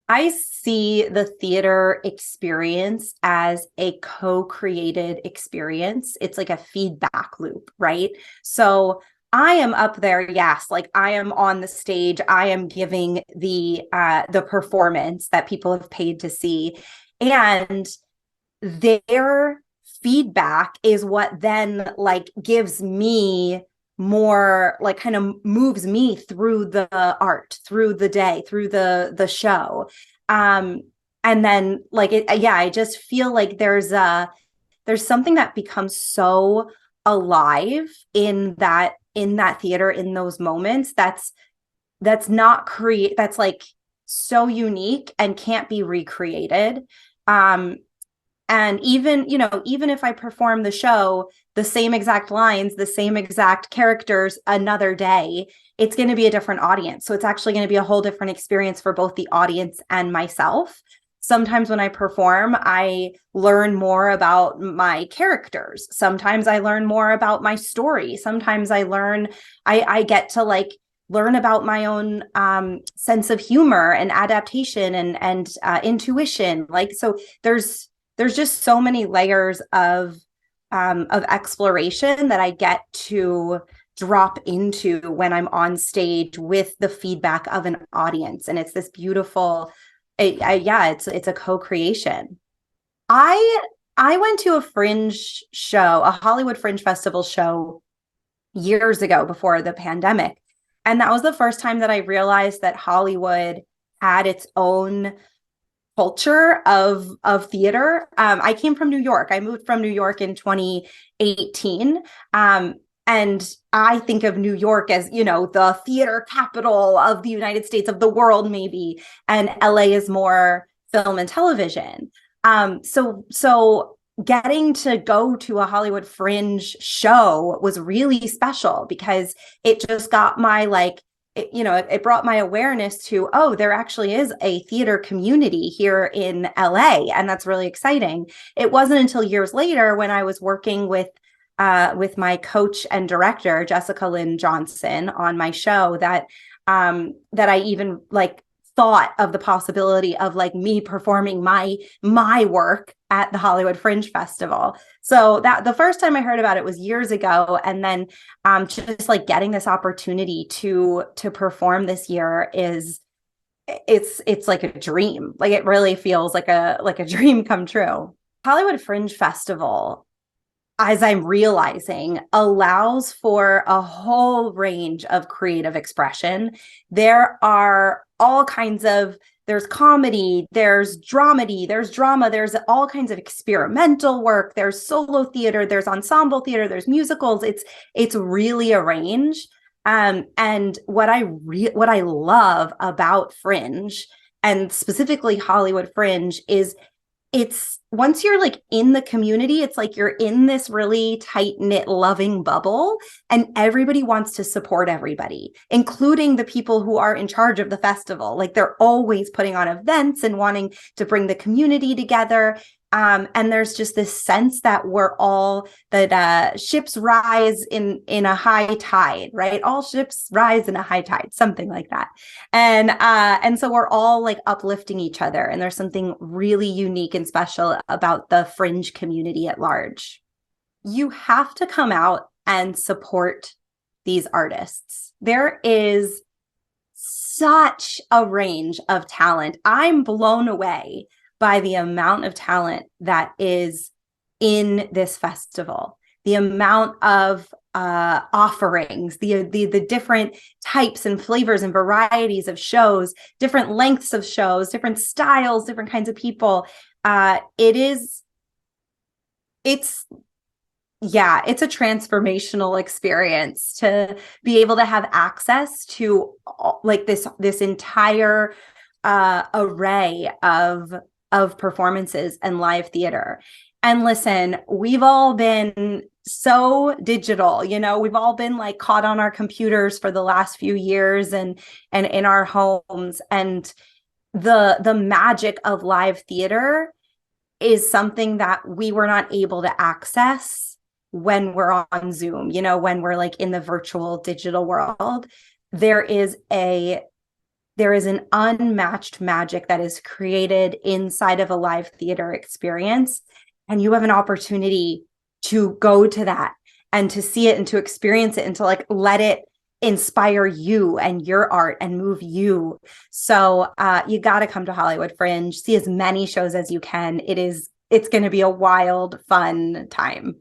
I see the theater experience as a co-created experience. It's like a feedback loop, right? So I am up there, yes, like I am on the stage, I am giving the performance that people have paid to see. And their feedback is what then like gives me more, like kind of moves me through the art, through the day, through the show. um and then like yeah, I just feel like there's something that becomes so alive in that theater, in those moments, that's not create that's like so unique and can't be recreated. um and even, even if I perform the show, the same exact lines, the same exact characters another day, it's going to be a different audience. So it's actually going to be a whole different experience for both the audience and myself. Sometimes when I perform, I learn more about my characters. Sometimes I learn more about my story. Sometimes I get to like learn about my own sense of humor and adaptation and intuition. Like, so there's just so many layers of exploration that I get to drop into when I'm on stage with the feedback of an audience, and it's this beautiful, yeah, it's a co-creation. I I went to a fringe show, a Hollywood Fringe Festival show years ago before the pandemic, and that was the first time that I realized that Hollywood had its own culture of theater. I came from New York. I moved from New York in 2018. And I think of New York as, the theater capital of the United States, of the world, maybe. And LA is more film and television. So getting to go to a Hollywood Fringe show was really special because it just got my like, it brought my awareness to, oh, there actually is a theater community here in LA, and that's really exciting. It wasn't until years later when I was working with my coach and director, Jessica Lynn Johnson, on my show that I even like thought of the possibility of like me performing my work at the Hollywood Fringe Festival. So that the first time I heard about it was years ago, and then just like getting this opportunity to perform this year it's like a dream. Like it really feels like a dream come true. Hollywood Fringe Festival, as I'm realizing, allows for a whole range of creative expression. There are all kinds of, there's comedy, there's dramedy, there's drama, there's all kinds of experimental work, there's solo theater, there's ensemble theater, there's musicals. It's really a range. And what I love about Fringe, and specifically Hollywood Fringe, is it's once you're like in the community, it's like you're in this really tight-knit, loving bubble, and everybody wants to support everybody, including the people who are in charge of the festival. Like they're always putting on events and wanting to bring the community together. And there's just this sense that ships rise in a high tide, right? All ships rise in a high tide, something like that. And so we're all like uplifting each other. And there's something really unique and special about the Fringe community at large. You have to come out and support these artists. There is such a range of talent. I'm blown away by the amount of talent that is in this festival, the amount of offerings, the different types and flavors and varieties of shows, different lengths of shows, different styles, different kinds of people. It's it's a transformational experience to be able to have access to like this entire array of performances and live theater. And listen, we've all been so digital, we've all been like caught on our computers for the last few years and in our homes. And the magic of live theater is something that we were not able to access when we're on Zoom, when we're like in the virtual digital world. There is a there is an unmatched magic that is created inside of a live theater experience. And you have an opportunity to go to that and to see it and to experience it and to like let it inspire you and your art and move you. So you got to come to Hollywood Fringe, see as many shows as you can. It's going to be a wild, fun time.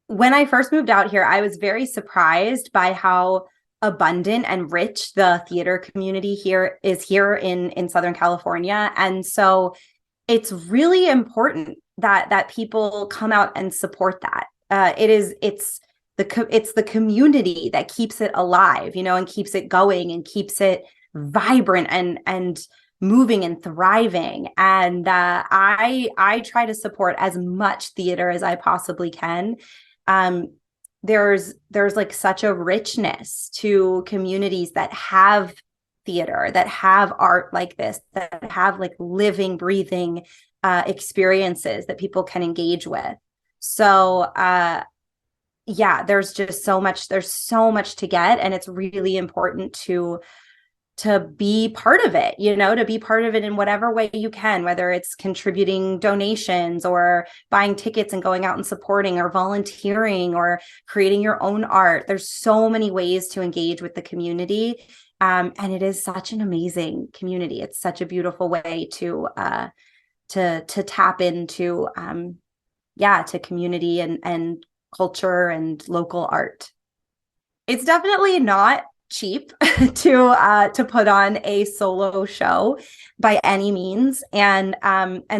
When I first moved out here, I was very surprised by how abundant and rich the theater community here in Southern California. And so it's really important that people come out and support that. It's the community that keeps it alive, and keeps it going and keeps it vibrant and moving and thriving. And I try to support as much theater as I possibly can. There's like such a richness to communities that have theater, that have art like this, that have like living, breathing experiences that people can engage with. So yeah, there's so much to get, and it's really important to be part of it, to be part of it in whatever way you can, whether it's contributing donations or buying tickets and going out and supporting, or volunteering, or creating your own art. There's so many ways to engage with the community. And it is such an amazing community. It's such a beautiful way to tap into, to community and culture and local art. It's definitely not cheap to put on a solo show by any means, and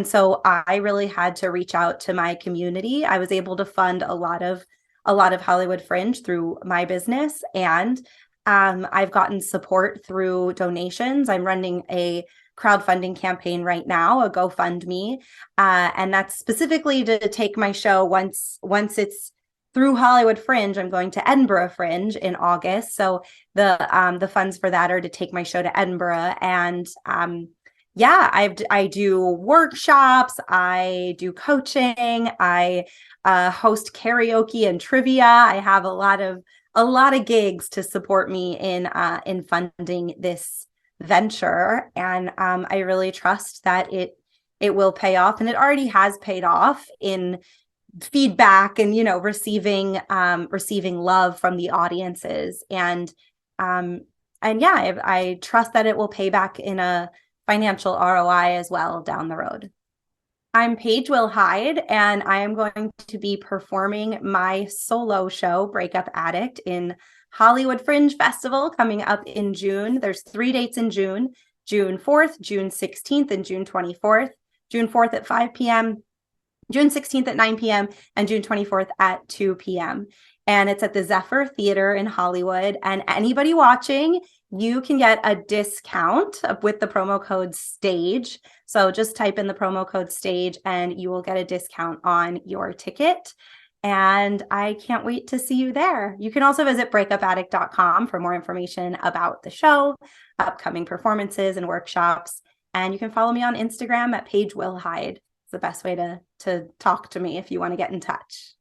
so I really had to reach out to my community. I was able to fund a lot of Hollywood Fringe through my business, and I've gotten support through donations. I'm running a crowdfunding campaign right now, a GoFundMe, and that's specifically to take my show once it's through Hollywood Fringe. I'm going to Edinburgh Fringe in August. So the funds for that are to take my show to Edinburgh. And I do workshops, I do coaching, I host karaoke and trivia. I have a lot of gigs to support me in funding this venture. And I really trust that it will pay off, and it already has paid off in feedback and receiving love from the audiences, and I trust that it will pay back in a financial ROI as well down the road. I'm Paige Wilhide, and I am going to be performing my solo show, Breakup Addict, in Hollywood Fringe Festival coming up in June. There's 3 dates in June: June 4th, June 16th, and June 24th. June 4th at 5 p.m., June 16th at 9 p.m., and June 24th at 2 p.m. And it's at the Zephyr Theatre in Hollywood. And anybody watching, you can get a discount with the promo code STAGE. So just type in the promo code STAGE and you will get a discount on your ticket. And I can't wait to see you there. You can also visit breakupaddict.com for more information about the show, upcoming performances and workshops. And you can follow me on Instagram at Paige Wilhide. It's the best way to talk to me if you want to get in touch.